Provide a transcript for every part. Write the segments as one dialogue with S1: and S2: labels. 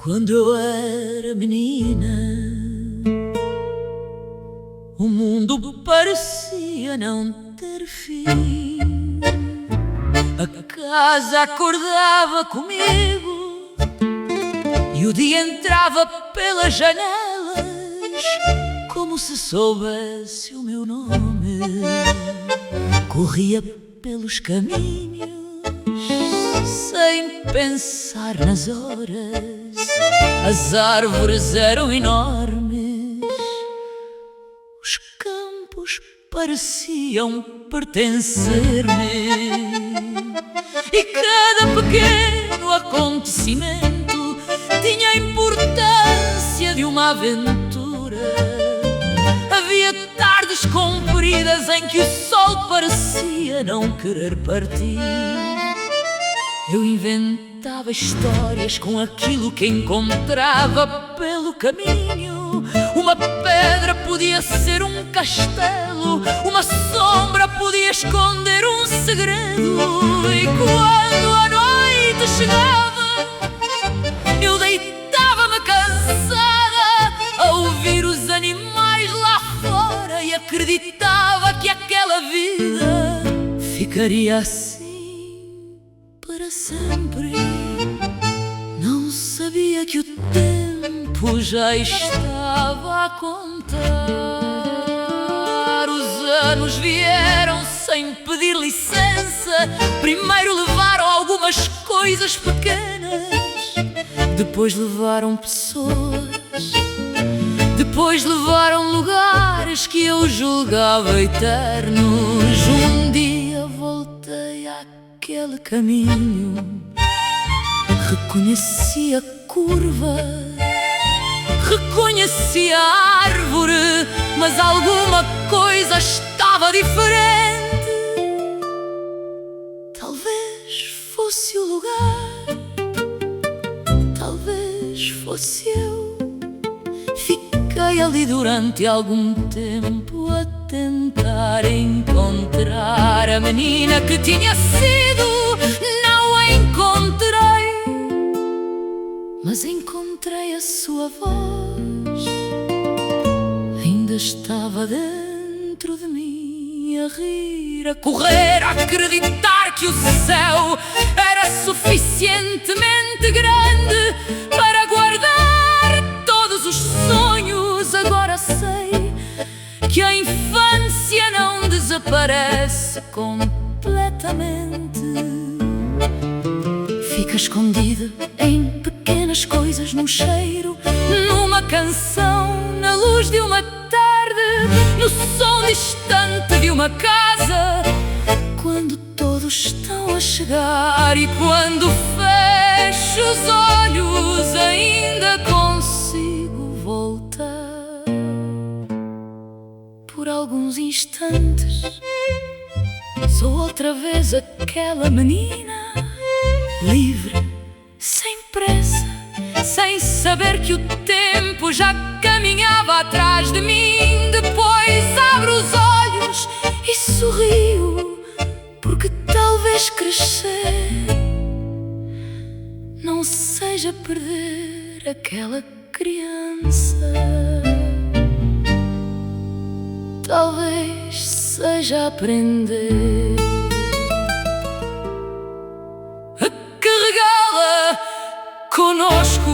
S1: Quando eu era menina, o mundo parecia não ter fim. A casa acordava comigo e o dia entrava pelas janelas, como se soubesse o meu nome. Corria pelos caminhos sem pensar nas horas. As árvores eram enormes, os campos pareciam pertencer-me, e cada pequeno acontecimento tinha a importância de uma aventura. Havia tardes compridas em que o sol parecia não querer partir. Eu inventava histórias com aquilo que encontrava pelo caminho. Uma pedra podia ser um castelo, uma sombra podia esconder um segredo. E quando a noite chegava, eu deitava-me cansada a ouvir os animais lá fora e acreditava que aquela vida ficaria assim para sempre. Não sabia que o tempo já estava a contar. Os anos vieram sem pedir licença. Primeiro levaram algumas coisas pequenas, depois levaram pessoas, depois levaram lugares que eu julgava eternos. Um dia voltei àquele caminho, reconheci a curva, reconheci a árvore, mas alguma coisa estava diferente. Talvez fosse o lugar, talvez fosse eu. Fiquei ali durante algum tempo a tentar encontrar a menina que tinha sido. Não a encontrei, mas encontrei a sua voz. Ainda estava dentro de mim, a rir, a correr, a acreditar que o céu era suficientemente grande para guardar todos os sonhos. Agora sei que a infância não desaparece completamente. Fica escondida em pequenas coisas, num cheiro, numa canção, na luz de uma tarde, no som distante de uma casa. Quando todos estão a chegar e quando fecho os olhos, ainda consigo voltar. Por alguns instantes sou outra vez aquela menina, livre, sem pressa, sem saber que o tempo já caminhava atrás de mim. Depois abro os olhos e sorrio, porque talvez crescer não seja perder aquela criança. Talvez seja aprender a carregá-la conosco.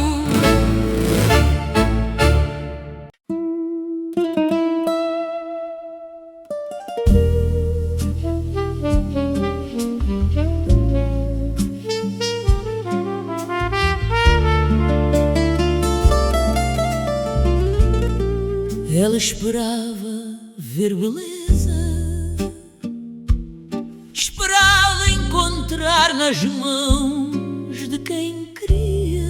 S1: Ela esperava ver beleza, esperava encontrar nas mãos de quem queria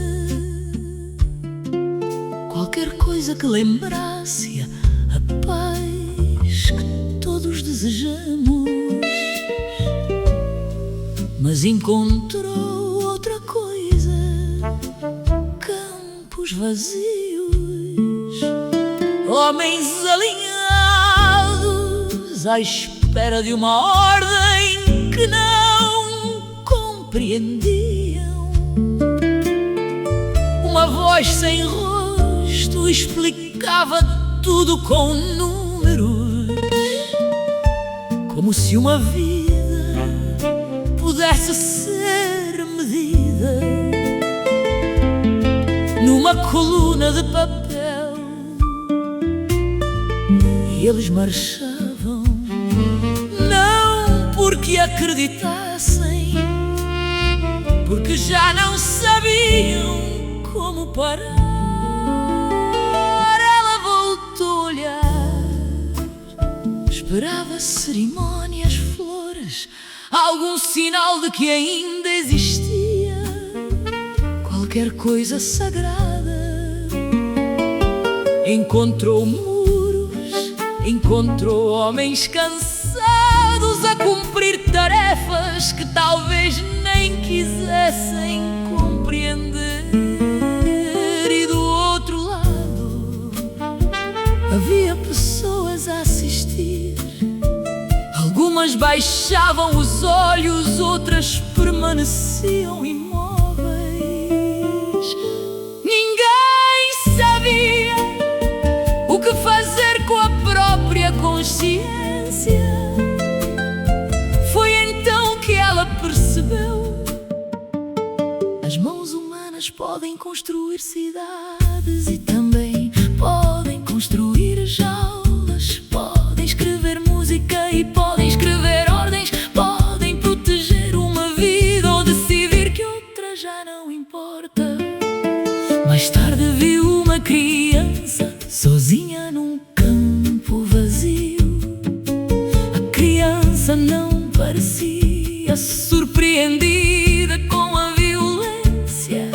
S1: qualquer coisa que lembrasse a paz que todos desejamos. Mas encontrou outra coisa, campos vazios, homens alinhados à espera de uma ordem que não compreendiam. Uma voz voz sem rosto explicava tudo com números, como se uma vida pudesse ser medida numa coluna de papel. E eles marchavam, não porque acreditassem, porque já não sabiam como parar. Ela voltou a olhar, esperava cerimônias, flores, algum sinal de que ainda existia qualquer coisa sagrada. Encontrou muros, encontrou homens cansados a cumprir tarefas que talvez nem quisessem compreender. E do outro lado havia pessoas a assistir. Algumas baixavam os olhos, outras permaneciam imóveis. Ninguém sabia o que fazer com a própria consciência. Foi então que ela percebeu: as mãos humanas podem construir cidades e também podem construir jaulas. Podem escrever música e podem escrever ordens. Podem proteger uma vida ou decidir que outra já não importa. Mais tarde viu uma criança sozinha num campo vazio. A criança não parecia surpreendida com a violência.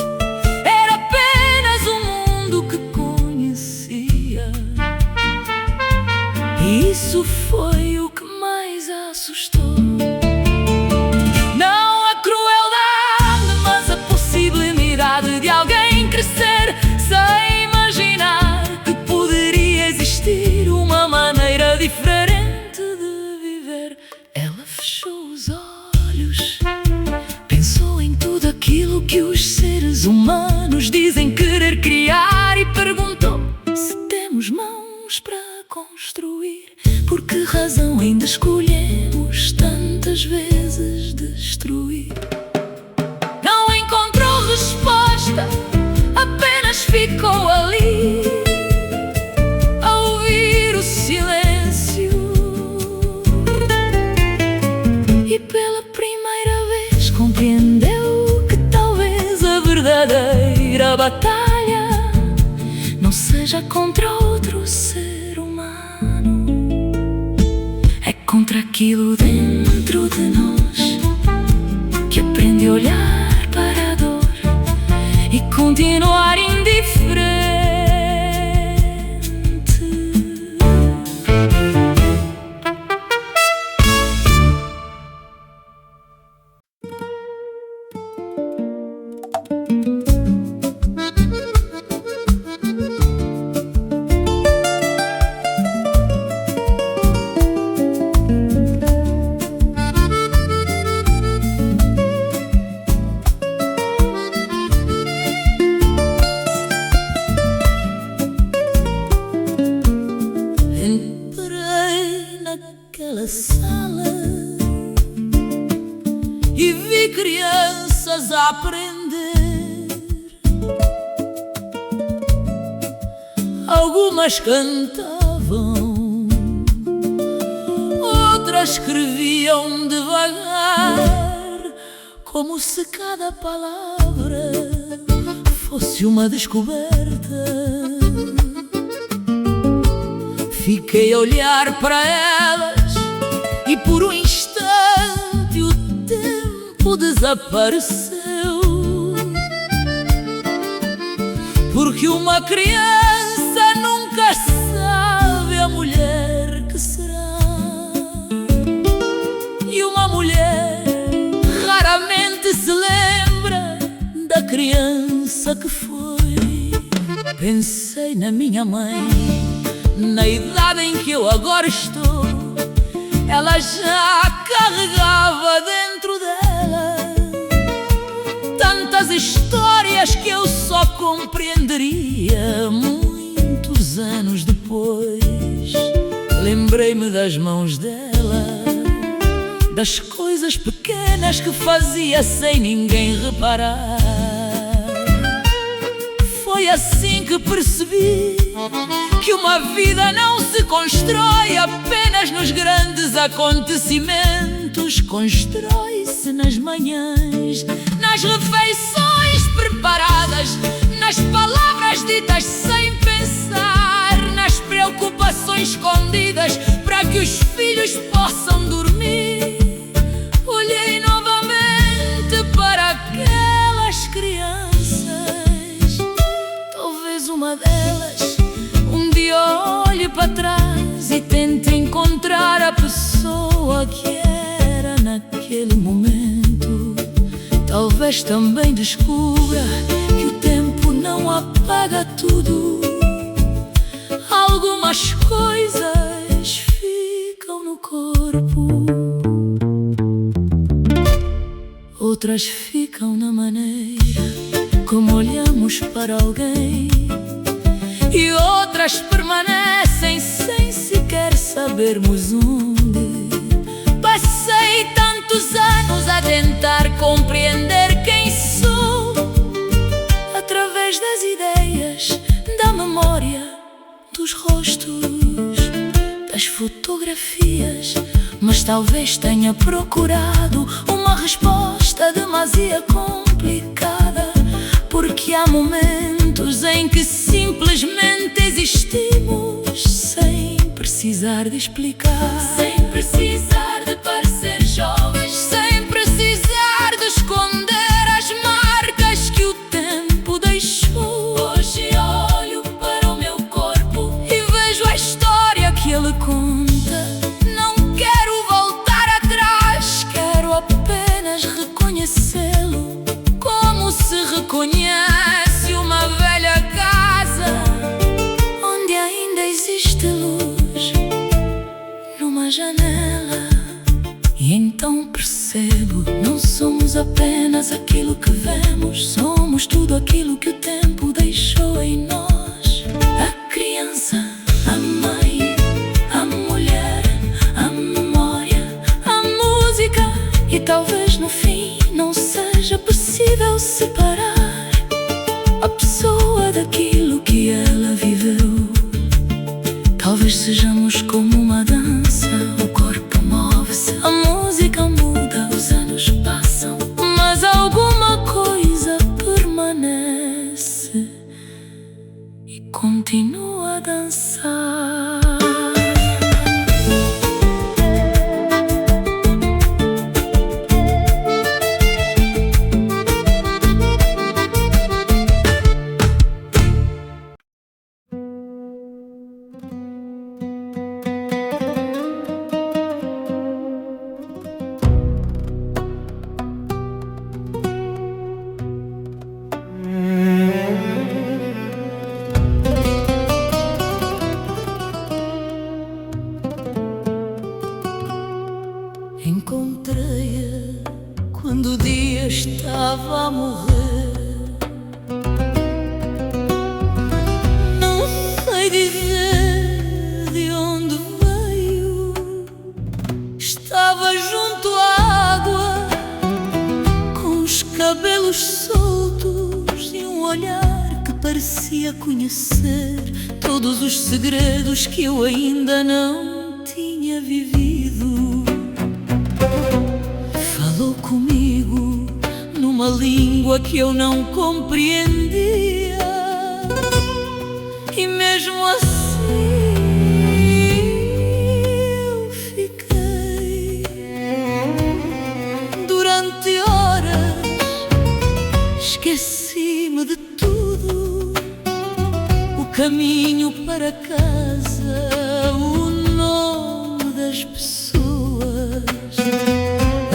S1: Era apenas o mundo que conhecia. E isso foi o que mais a assustou. Não a crueldade, mas a possibilidade de alguém crescer sem imaginar que poderia existir uma maneira diferente de viver. Ela fechou os olhos, pensou em tudo aquilo que os seres humanos dizem querer criar e perguntou: se temos mãos para construir, por que razão ainda escolhemos tantas vezes destruir? Não encontrou resposta, apenas ficou ali a ouvir o silêncio. E pela primeira vez compreendeu que talvez a verdadeira batalha não seja contra outro ser humano, é contra aquilo dentro de nós que aprende a olhar para a dor e continuar indiferente. Naquela sala e vi crianças a aprender. Algumas cantavam, outras escreviam devagar, como se cada palavra fosse uma descoberta. Fiquei a olhar para elas e por um instante o tempo desapareceu. Porque uma criança nunca sabe a mulher que será, e uma mulher raramente se lembra da criança que foi. Pensei na minha mãe, na idade em que eu agora estou. Ela já carregava dentro dela tantas histórias que eu só compreenderia. Muitos anos depois, lembrei-me das mãos dela, das coisas pequenas que fazia sem ninguém reparar. Foi assim que percebi que uma vida não se constrói apenas nos grandes acontecimentos. Constrói-se nas manhãs, nas refeições preparadas, nas palavras ditas sem pensar, nas preocupações escondidas para que os filhos possam dormir. Olhei novamente para aquelas crianças. Talvez uma delas um dia olhe para trás e tente encontrar a pessoa que era naquele momento. Talvez também descubra que o tempo não apaga tudo. Algumas coisas ficam no corpo, outras ficam na maneira como olhamos para alguém, e outras permanecem sem sequer sabermos onde. Passei tantos anos a tentar compreender quem sou, através das ideias, da memória, dos rostos, das fotografias. Mas talvez tenha procurado uma resposta demasiado complicada, porque há momentos em que simplesmente existimos sem precisar de explicar, sem precisar de parecer jovens, sem precisar de esconder as marcas que o tempo deixou. Hoje olho para o meu corpo e vejo a história que ele conta. Não quero voltar atrás, quero apenas reconhecê-lo como se reconhece uma velha casa onde ainda existe luz numa janela. E então percebo, não somos apenas aquilo que vemos, somos tudo aquilo que o tempo deixou em nós. A criança, a mãe, a mulher, a memória, a música. E talvez no fim não seja possível separar a pessoa daquilo que ela viveu. Talvez sejamos como uma dança, o corpo move-se, a música muda, os anos passam, mas alguma coisa permanece e continua a dançar. Encontrei-a quando o dia estava a morrer. Não sei dizer de onde veio. Estava junto à água, com os cabelos soltos e um olhar que parecia conhecer todos os segredos que eu ainda não tinha vivido. Falou comigo numa língua que eu não compreendia, e mesmo assim eu fiquei. Durante horas esqueci-me de tudo: o caminho para casa, o nome das pessoas,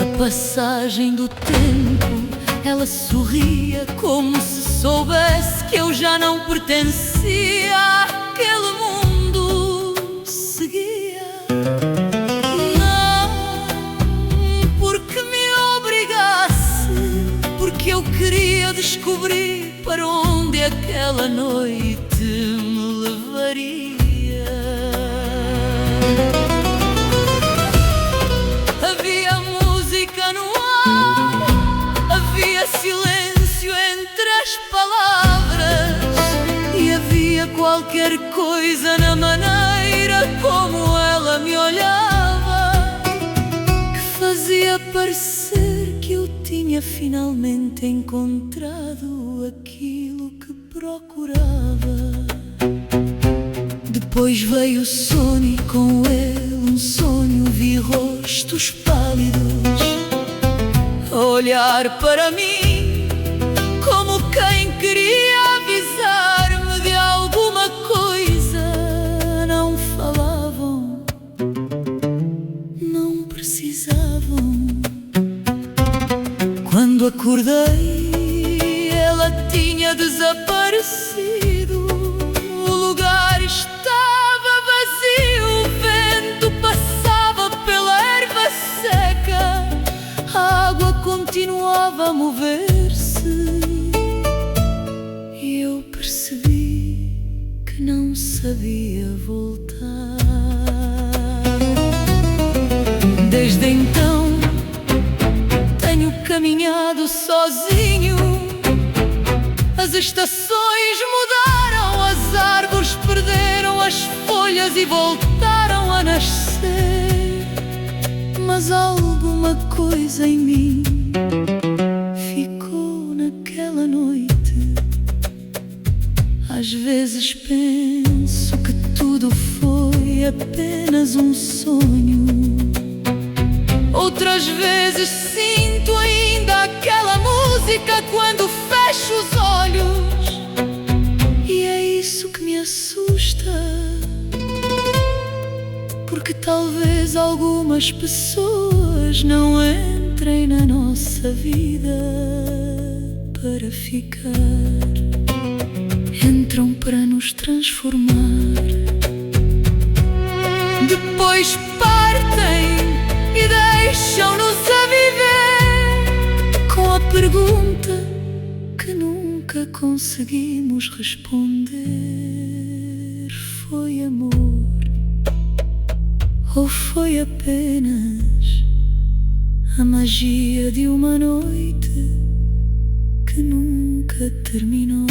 S1: a passagem do tempo. Ela sorria como se soubesse que eu já não pertencia àquele mundo. Seguia, não porque me obrigasse, porque eu queria descobrir para onde aquela noite me levaria. Havia música no ar, havia silêncio entre as palavras, e havia qualquer coisa na maneira como ela me olhava, que fazia parecer que eu tinha finalmente encontrado aquilo que procurava. Depois veio o sono e com ele um sonho. Vi rostos pálidos a olhar para mim, como quem queria avisar-me de alguma coisa. Não falavam, não precisavam. Quando acordei, ela tinha desaparecido. O lugar estava vazio, o vento passava pela erva seca, a água continuava a mover-se, e eu percebi que não sabia voltar. Desde então tenho caminhado sozinho. As estações mudaram, as árvores perderam as folhas e voltaram a nascer, mas alguma coisa em mim ficou naquela noite. Às vezes penso que tudo foi apenas um sonho, outras vezes sinto ainda aquela música quando fecho os olhos, e é isso que me assusta, porque talvez algumas pessoas não entrem na nossa vida para ficar, entram para nos transformar, depois partem e deixam-nos a viver com a pergunta que nunca conseguimos responder: foi amor ou foi apenas a magia de uma noite que nunca terminou?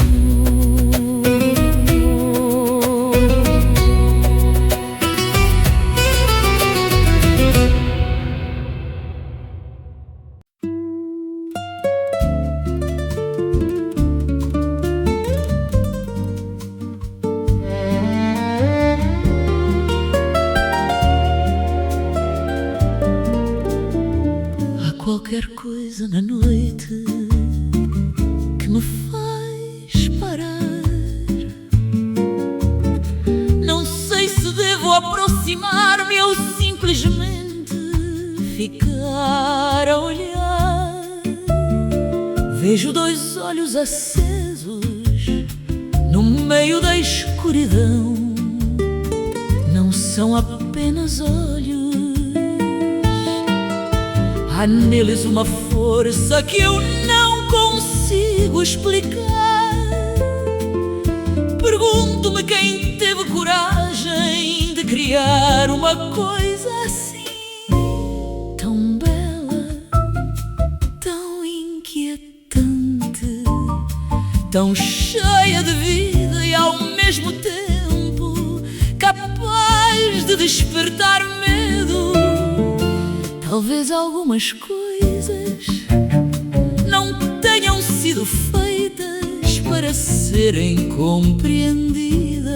S1: Qualquer coisa na noite que me faz parar. Não sei se devo aproximar-me ou simplesmente ficar a olhar. Vejo dois olhos acesos no meio da escuridão. Não são apenas olhos, há neles uma força que eu não consigo explicar. Pergunto-me quem teve coragem de criar uma coisa assim, tão bela, tão inquietante, tão cheia de vida e ao mesmo tempo capaz de despertar medo. Talvez algumas coisas não tenham sido feitas para serem compreendidas.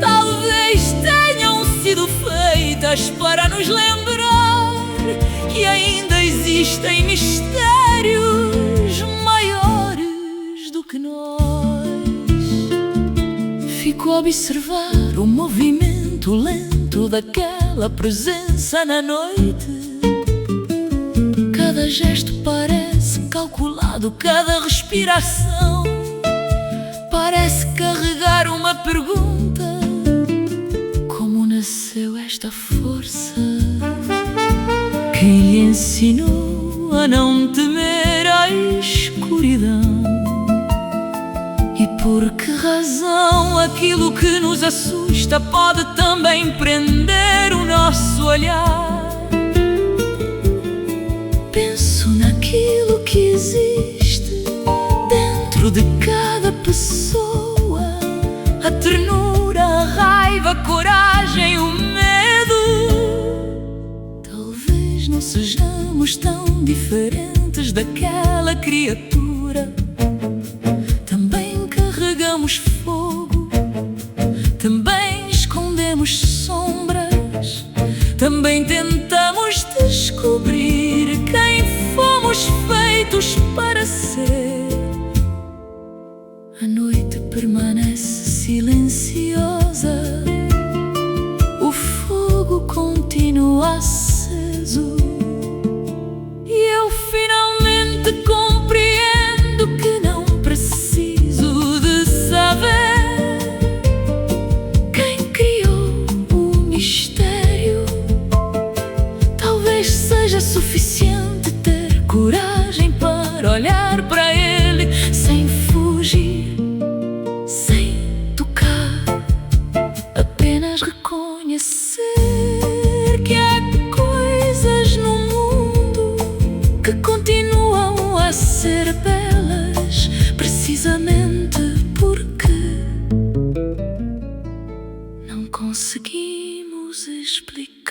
S1: Talvez tenham sido feitas para nos lembrar que ainda existem mistérios maiores do que nós. Fico a observar o movimento lento daquela presença na noite. Cada gesto parece calculado, cada respiração parece carregar uma pergunta. Como nasceu esta força? Quem lhe ensinou a não temer a escuridão? escuridão. E por que razão aquilo que nos assusta pode também prender o nosso olhar? Penso naquilo que existe dentro de cada pessoa: a ternura, a raiva, a coragem, o medo. Talvez não sejamos tão diferentes daquela criatura. Também carregamos fogo, também escondemos sombras, também tentamos descobrir quem fomos feitos para ser. A noite permanece silenciosa, o fogo continua aceso, e eu finalmente compreendo que não preciso de saber quem criou o mistério. Talvez seja suficiente ter coragem para olhar para ele sem fugir, sem tocar, apenas reconhecer que há coisas no mundo que continuam a ser belas, precisamente porque não conseguimos explicá-las.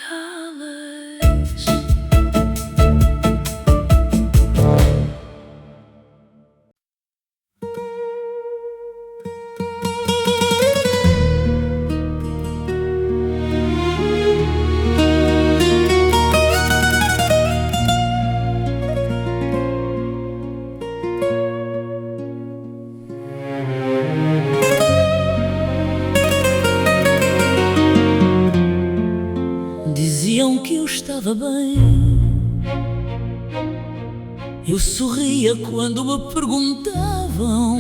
S1: Diziam que eu estava bem, eu sorria quando me perguntavam.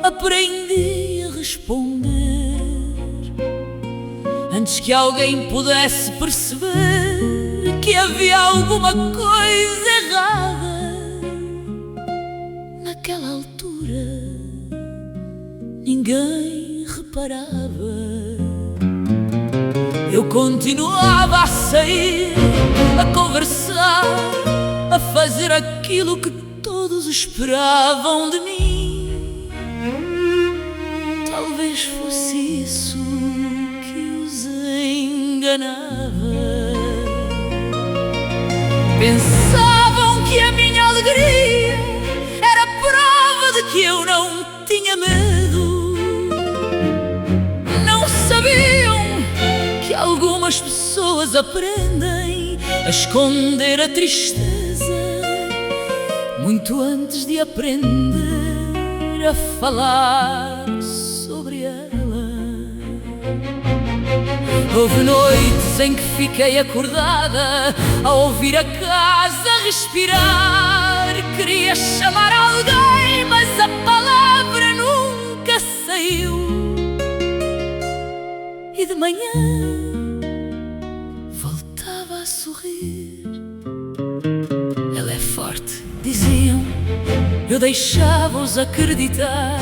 S1: Aprendi a responder antes que alguém pudesse perceber que havia alguma coisa errada. Naquela altura ninguém reparava. Eu continuava a sair, a conversar, a fazer aquilo que todos esperavam de mim. Talvez fosse isso que os enganava. Pensavam que a minha alegria era prova de que eu não tinha medo. Não sabiam que algumas pessoas aprendem a esconder a tristeza muito antes de aprender a falar sobre ela. Houve noites em que fiquei acordada a ouvir a casa respirar. Queria chamar alguém, mas a palavra nunca saiu. E de manhã voltava a sorrir. Ela é forte, diziam. Eu deixava-os acreditar,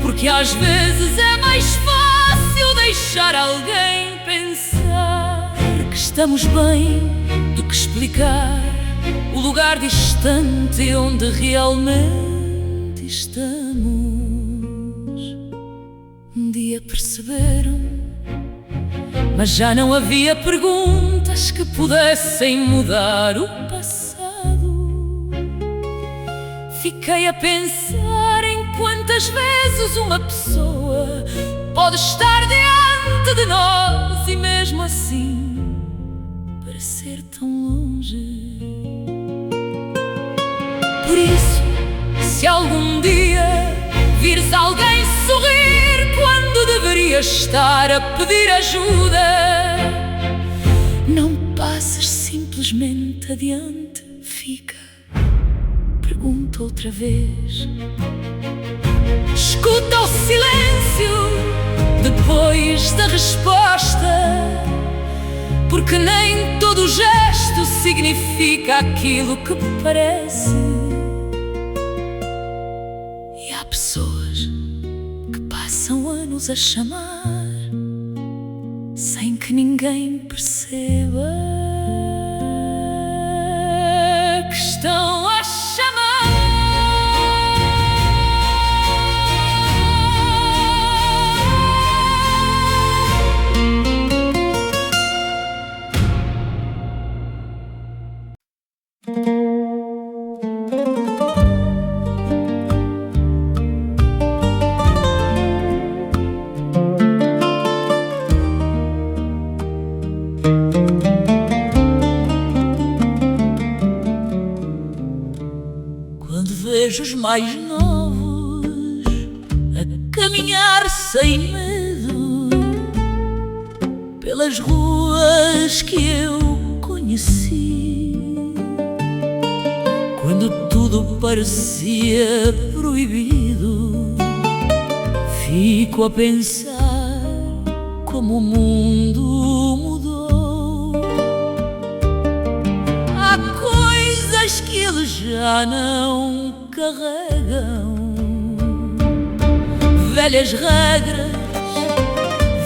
S1: porque às vezes é mais fácil deixar alguém pensar que estamos bem do que explicar o lugar distante onde realmente estamos. Um dia perceberam, mas já não havia perguntas que pudessem mudar o passado. Fiquei a pensar em quantas vezes uma pessoa pode estar diante de nós e mesmo assim parecer tão longe. Por isso, se algum dia vires alguém sorrir quando deveria estar a pedir ajuda, não passes simplesmente adiante, fica, pergunta outra vez. Escuta o silêncio depois da resposta, porque nem todo gesto significa aquilo que parece. Há pessoas que passam anos a chamar sem que ninguém perceba que estão a chamar. Quando vejo os mais novos a caminhar sem medo pelas ruas que eu conheci, quando tudo parecia proibido, fico a pensar como o mundo mudou. Há coisas que eles já não carregam, velhas regras,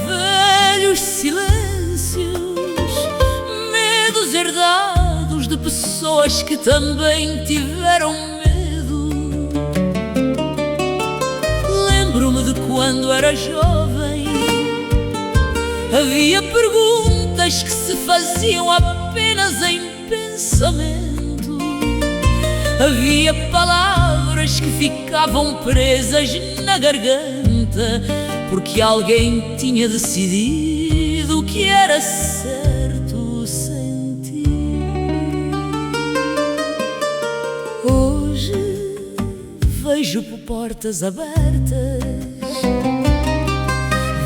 S1: velhos silêncios, medos herdados de pessoas que também tiveram medo. Lembro-me de quando era jovem, havia perguntas que se faziam apenas em pensamento, havia palavras que ficavam presas na garganta, porque alguém tinha decidido que era certo sentir. Hoje vejo portas abertas,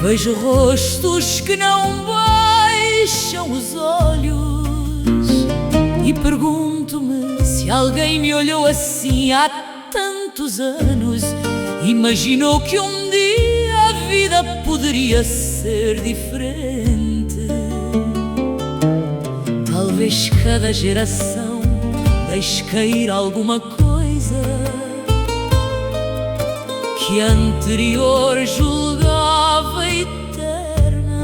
S1: vejo rostos que não baixam os olhos e pergunto-me se alguém me olhou assim há tantos anos, imaginou que um dia a vida poderia ser diferente. Talvez cada geração deixe cair alguma coisa que a anterior julgava eterna.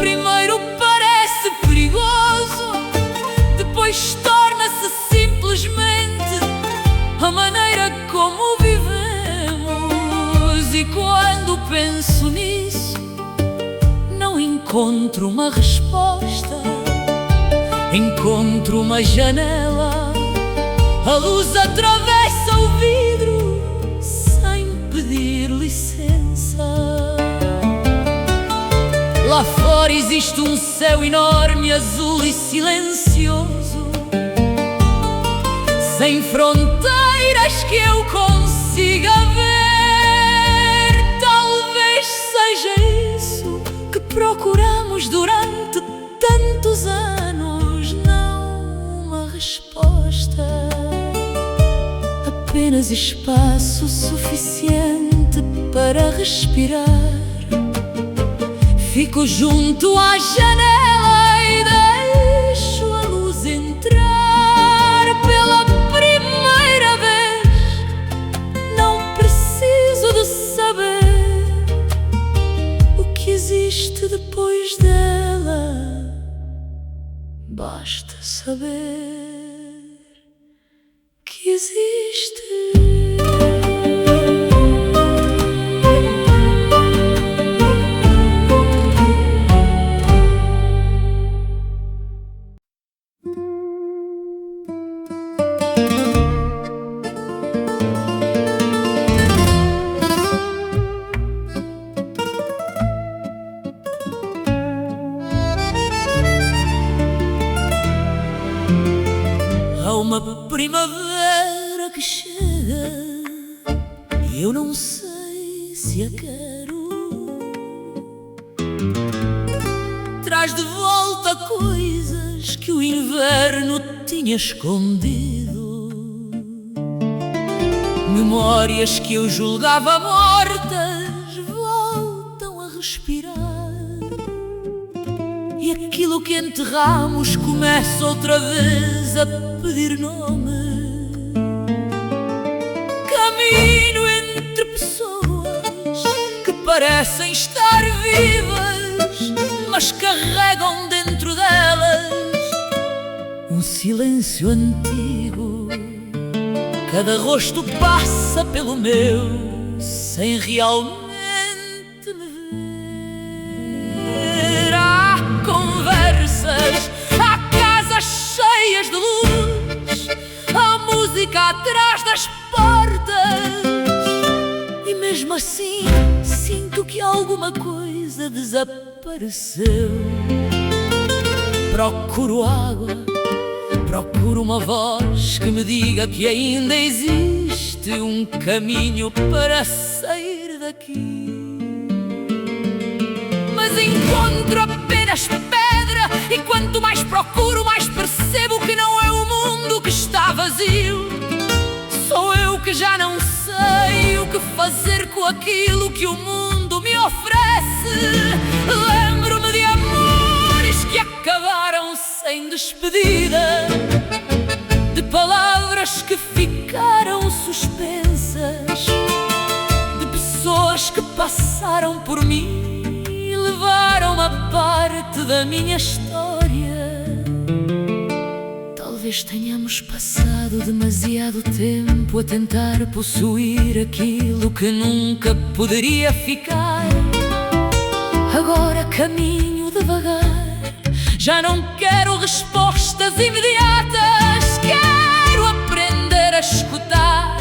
S1: Primeiro parece perigoso, depois torna-se simplesmente a maneira como vivemos. E quando penso nisso, não encontro uma resposta, encontro uma janela, a luz atravessa o vidro sem pedir licença. Lá fora existe um céu enorme, azul e silencioso, sem fronteiras que eu consiga ver. Talvez seja isso que procuramos durante tantos anos, não uma resposta, apenas espaço suficiente para respirar. Fico junto à janela e deixo a luz entrar pela primeira vez. Não preciso de saber o que existe depois dela, basta saber que existe. Há uma primavera que chega e eu não sei se a quero. Traz de volta coisas que o inverno tinha escondido, memórias que eu julgava mortas voltam a respirar, e aquilo que enterramos começa outra vez a pedir nome. Camino parecem estar vivas, mas carregam dentro delas um silêncio antigo. Cada rosto passa pelo meu sem realmente me ver. Há conversas, há casas cheias de luz, há música atrás das portas, e mesmo assim sinto que alguma coisa desapareceu. Procuro água, procuro uma voz que me diga que ainda existe um caminho para sair daqui. Mas encontro apenas pedra, e quanto mais procuro, mais percebo que não é o mundo que está vazio. Sou eu que já não sei o que fazer com aquilo que o mundo me oferece. Lembro-me de amores que acabaram sem despedida, de palavras que ficaram suspensas, de pessoas que passaram por mim e levaram uma parte da minha história. Talvez tenhamos passado demasiado tempo a tentar possuir aquilo que nunca poderia ficar. Agora caminho devagar, já não quero respostas imediatas. Quero aprender a escutar,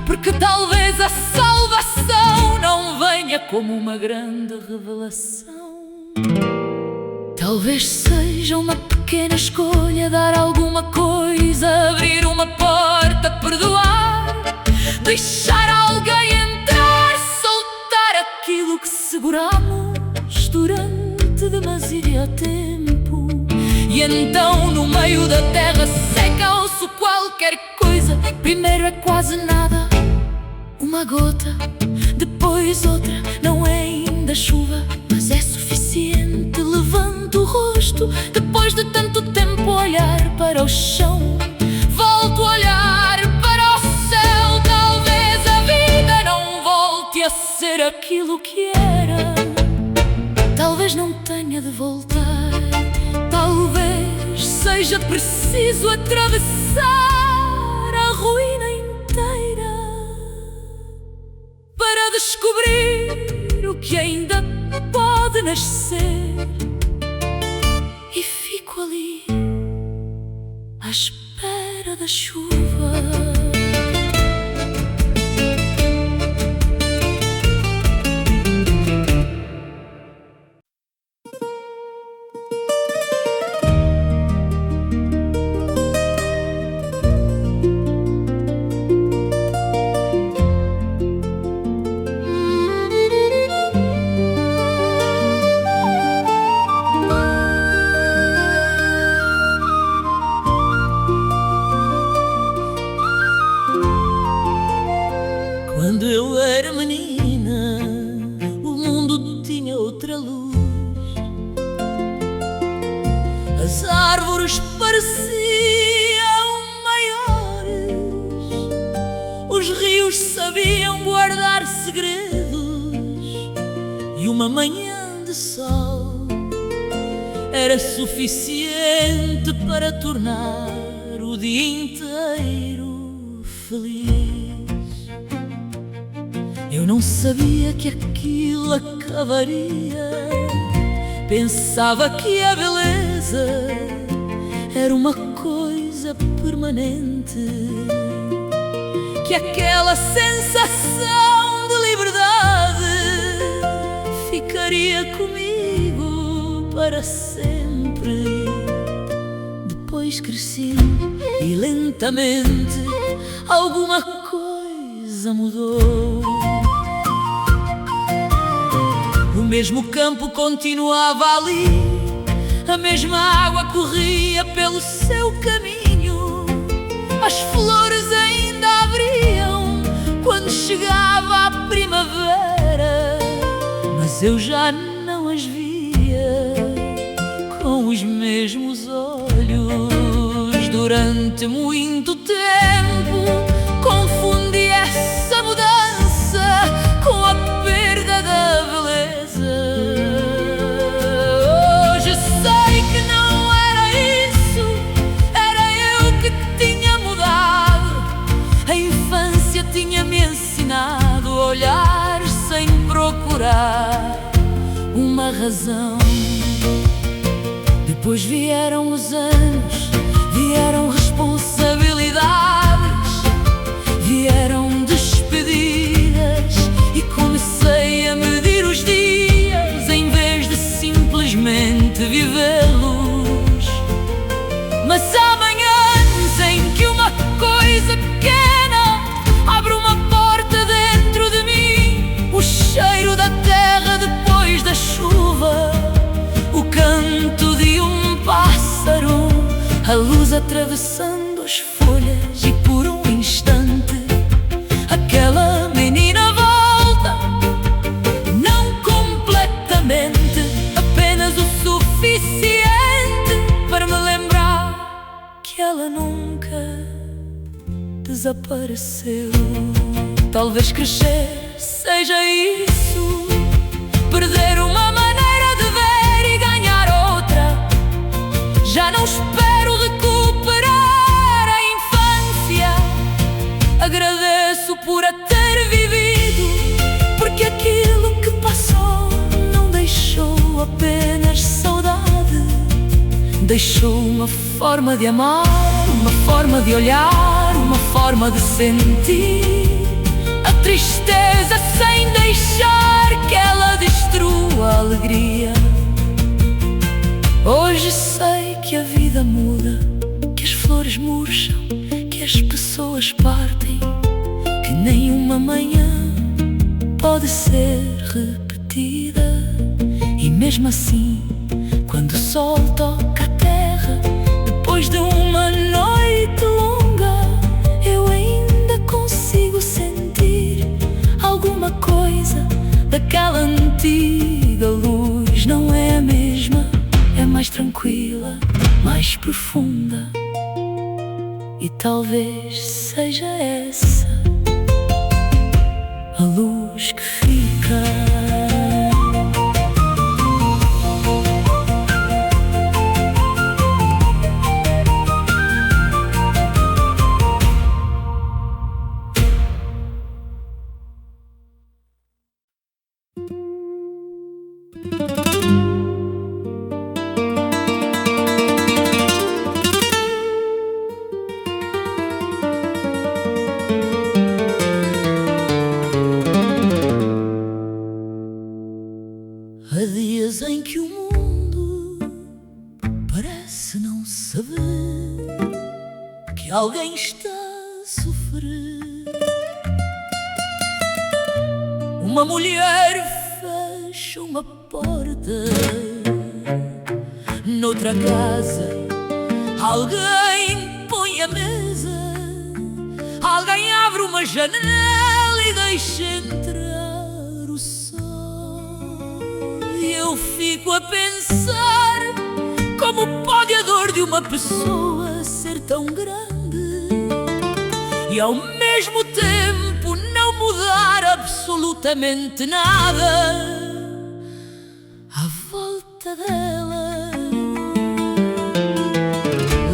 S1: porque talvez a salvação não venha como uma grande revelação. Talvez seja uma pequena escolha, dar alguma coisa, abrir uma porta, perdoar, deixar alguém entrar, soltar aquilo que seguramos durante demasiado tempo. E então no meio da terra seca ouço qualquer coisa. Primeiro é quase nada, uma gota, depois outra, não é ainda chuva, mas é suficiente. Levanto o rosto, depois de tanto tempo olhar para o chão, volto a olhar para o céu. Talvez a vida não volte a ser aquilo que era, talvez não tenha de voltar. Talvez seja preciso atravessar a ruína inteira para descobrir o que ainda pode nascer. E fico ali à espera da chuva. Quando eu era menina, o mundo tinha outra luz. As árvores pareciam maiores, os rios sabiam guardar segredos, e uma manhã de sol era suficiente para tornar o dia inteiro feliz. Eu não sabia que aquilo acabaria, pensava que a beleza era uma coisa permanente, que aquela sensação de liberdade ficaria comigo para sempre. Depois cresci e lentamente alguma coisa mudou. O mesmo campo continuava ali, a mesma água corria pelo seu caminho, as flores ainda abriam quando chegava a primavera, mas eu já não as via com os mesmos olhos. Durante muito tempo confundi essa mudança com a perda da beleza. infância tinha-me ensinado a olhar sem procurar uma razão. Depois vieram os anos, vieram responsabilidades, vieram despedidas e comecei a medir os dias em vez de simplesmente vivê-los. Mas há manhãs em que uma coisa pequena abre uma porta dentro de mim. O cheiro da terra depois da chuva, o canto de um pássaro, a luz atravessando as folhas e por um instante aquela menina volta. Não completamente, apenas o suficiente para me lembrar que ela nunca desapareceu. Talvez crescer seja isso, perder uma maneira de ver e ganhar outra. Já não espero recuperar a infância, agradeço por a ter vivido, porque aquilo que passou não deixou apenas saudade, deixou uma forma de amar, uma forma de olhar, uma forma de sentir a tristeza sem deixar que ela destrua a alegria. Hoje sei que a vida muda, que as flores murcham, que as pessoas partem, que nenhuma manhã pode ser repetida. E mesmo assim, quando o sol toca a terra, depois de uma noite longa, eu ainda consigo sentir alguma coisa daquela antiga luz. Não é a mesma, é mais tranquila, mais profunda, e talvez seja essa a luz que fica. Há dias em que o mundo parece não saber que alguém está a sofrer. Uma mulher fecha uma porta noutra casa, alguém põe a mesa, alguém abre uma janela e deixa entrar o sol. E eu fico a pensar, como pode a dor de uma pessoa ser tão grande e ao mesmo tempo não mudar absolutamente nada à volta dela.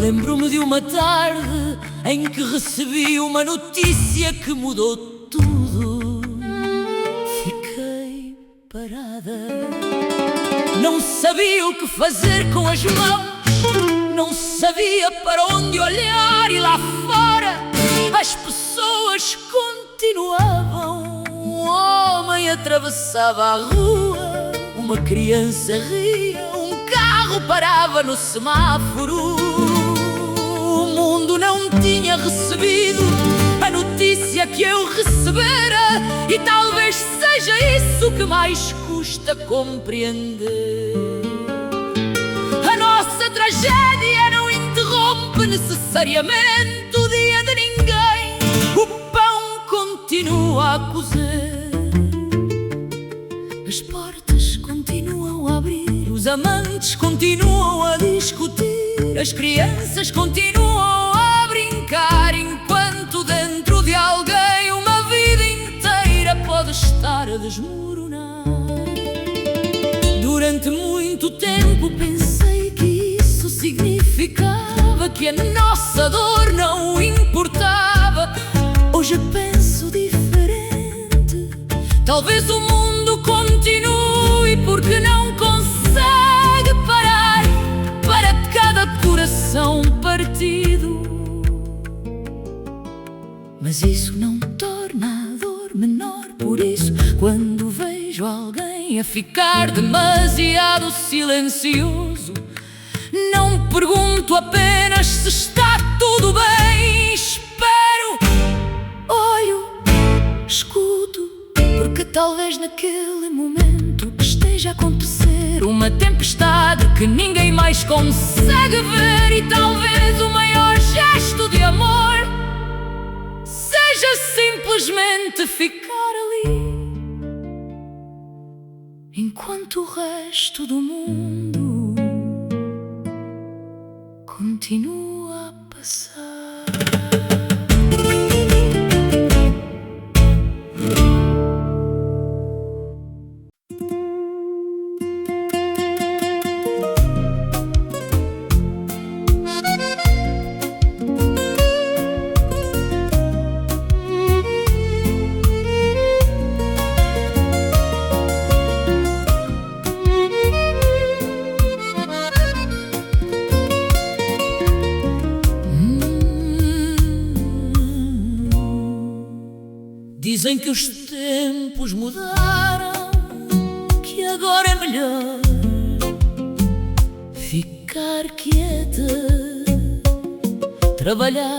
S1: Lembro-me de uma tarde em que recebi uma notícia que mudou tudo. Fiquei parada, não sabia o que fazer com as mãos, não sabia para onde olhar, e lá fora as pessoas continuavam. Um homem atravessava a rua, uma criança ria, um carro parava no semáforo. O mundo não tinha recebido a notícia que eu recebera, e talvez seja isso que mais custa compreender. A nossa tragédia não interrompe necessariamente o dia de ninguém. O pão continua a cozer, as portas continuam a abrir, os amantes continuam a discutir, as crianças continuam a brincar, enquanto dentro de alguém uma vida inteira pode estar a desmoronar. Durante muito tempo pensei que isso significava que a nossa dor não importava. Hoje penso Talvez o mundo continue porque não consegue parar para cada coração partido. Mas isso não torna a dor menor. Por isso, quando vejo alguém a ficar demasiado silencioso, não pergunto apenas se está tudo bem. Espero, olho, escuto, porque talvez naquele momento esteja a acontecer uma tempestade que ninguém mais consegue ver. E talvez o maior gesto de amor seja simplesmente ficar ali, enquanto o resto do mundo continua a passar. Dizem que os tempos mudaram, que agora é melhor ficar quieta, trabalhar,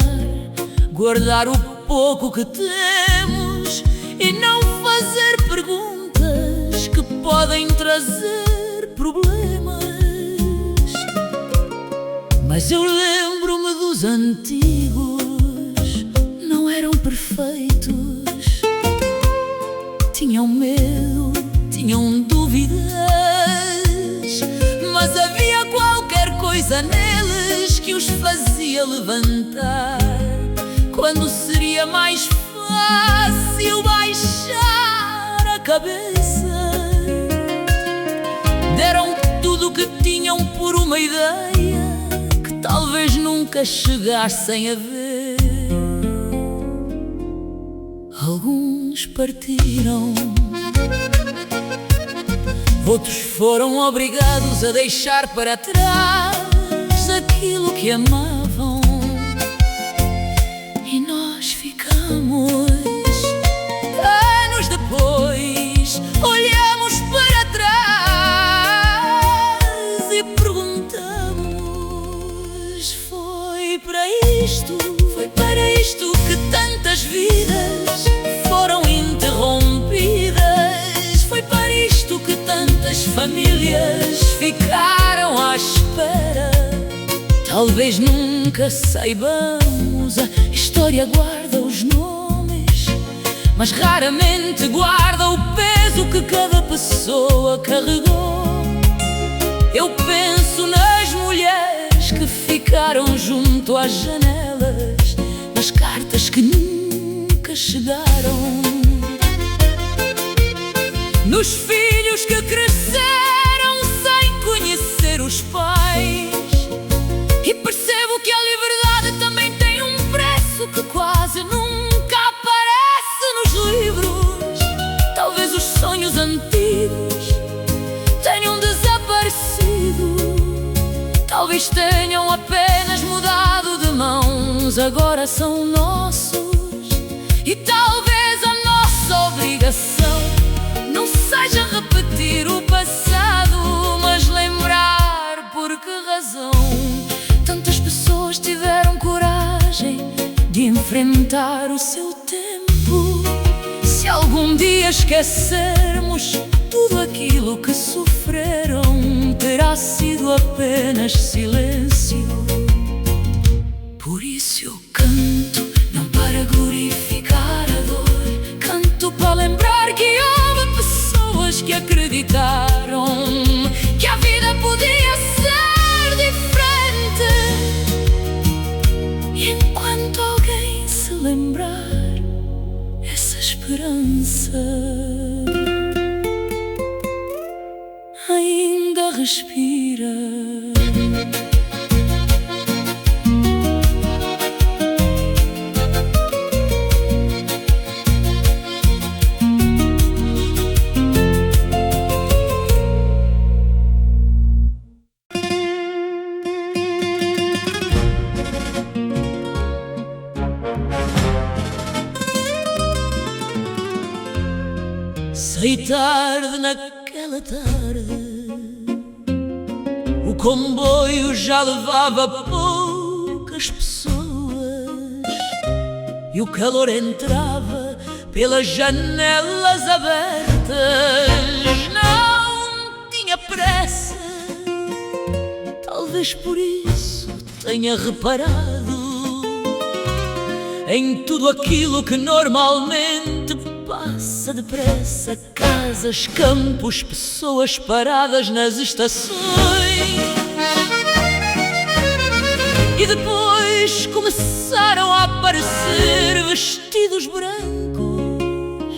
S1: guardar o pouco que temos e não fazer perguntas que podem trazer problemas. Mas eu lembro-me dos antigos, não eram perfeitos. Tinham medo, tinham dúvidas, mas havia qualquer coisa neles que os fazia levantar quando seria mais fácil baixar a cabeça. Deram tudo o que tinham por uma ideia que talvez nunca chegassem a ver. Alguns partiram, outros foram obrigados a deixar para trás aquilo que amavam, e nós ficamos. Anos depois, olhamos para trás e perguntamos: foi para isto? Foi para isto que tantas vidas foram interrompidas? Foi para isto que tantas famílias ficaram à espera? Talvez nunca saibamos, a história guarda os nomes, mas raramente guarda o peso que cada pessoa carregou. Eu penso nas mulheres que ficaram junto às janelas, nas cartas que nunca chegaram, nos filhos que cresceram sem conhecer os pais. E percebo que a liberdade também tem um preço que quase nunca aparece nos livros. Talvez os sonhos antigos tenham desaparecido, talvez tenham apenas mudado de mãos, agora são nossos. E talvez a nossa obrigação não seja repetir o passado, mas lembrar por que razão tantas pessoas tiveram coragem de enfrentar o seu tempo. Se algum dia esquecermos tudo aquilo que sofreram, terá sido apenas silêncio. Por isso eu canto, não para glorificar a dor, canto para lembrar que houve pessoas que acreditaram que a vida podia ser diferente. E enquanto alguém se lembrar, essa esperança ainda respira. Saí tarde naquela tarde, o comboio já levava poucas pessoas e o calor entrava pelas janelas abertas. Não tinha pressa, talvez por isso tenha reparado em tudo aquilo que normalmente passa depressa: casas, campos, pessoas paradas nas estações. E depois começaram a aparecer vestidos brancos.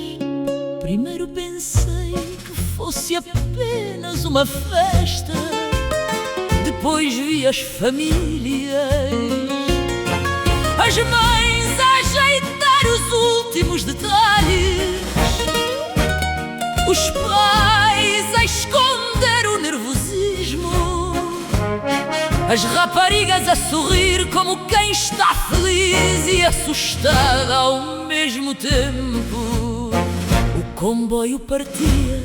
S1: Primeiro pensei que fosse apenas uma festa, depois vi as famílias, as mães a ajeitar os últimos detalhes, os pais a esconder o nervosismo, as raparigas a sorrir como quem está feliz e assustada ao mesmo tempo. O comboio partia,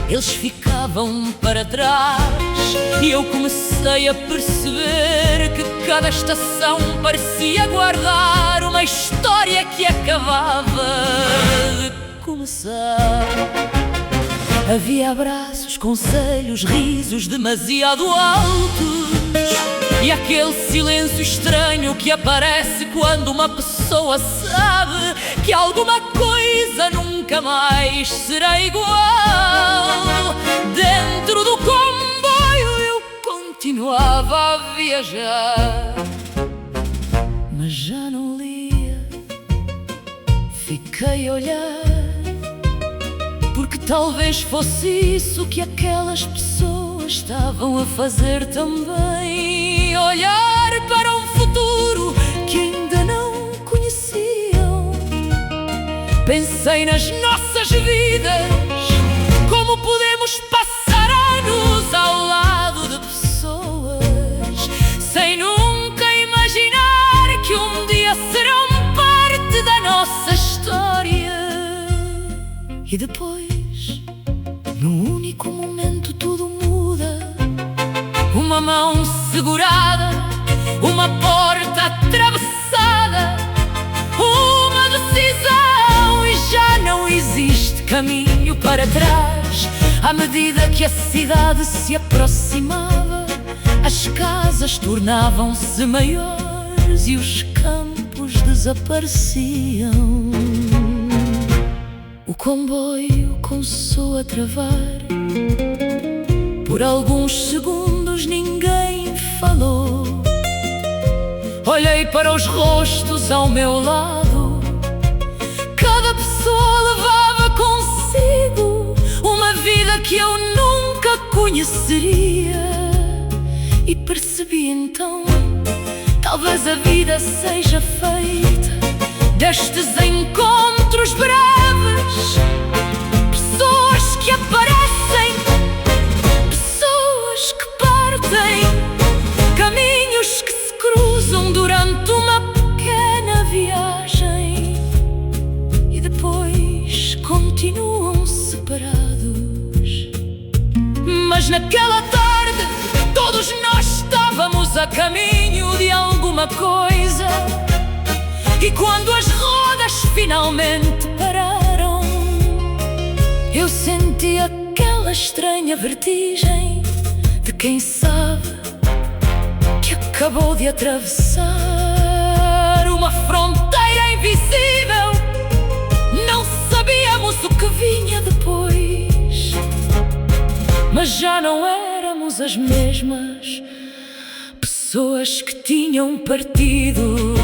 S1: eles ficavam para trás, e eu comecei a perceber que cada estação parecia guardar uma história que acabava de começar. Havia abraços, conselhos, risos demasiado altos, e aquele silêncio estranho que aparece quando uma pessoa sabe que alguma coisa nunca mais será igual. Dentro do comboio eu continuava a viajar, mas já não lia. Fiquei a olhar, porque talvez fosse isso que aquelas pessoas estavam a fazer também: olhar para um futuro que ainda não conheciam. Pensei nas nossas vidas, como podemos passar anos ao lado de pessoas sem nunca imaginar que um dia serão parte da nossa história. E depois, num único momento, tudo muda. Uma mão segurada, uma porta atravessada, uma decisão, e já não existe caminho para trás. À medida que a cidade se aproximava, as casas tornavam-se maiores e os campos desapareciam. O comboio começou a travar. Por alguns segundos ninguém falou. Olhei para os rostos ao meu lado. Cada pessoa levava consigo uma vida que eu nunca conheceria. E percebi então, talvez a vida seja feita destes encontros breves, pessoas que aparecem, pessoas que partem, caminhos que se cruzam durante uma pequena viagem e depois continuam separados. Mas naquela tarde todos nós estávamos a caminho de alguma coisa. E quando as rodas finalmente pararam, eu senti aquela estranha vertigem de quem sabe que acabou de atravessar uma fronteira invisível. Não sabíamos o que vinha depois, mas já não éramos as mesmas pessoas que tinham partido.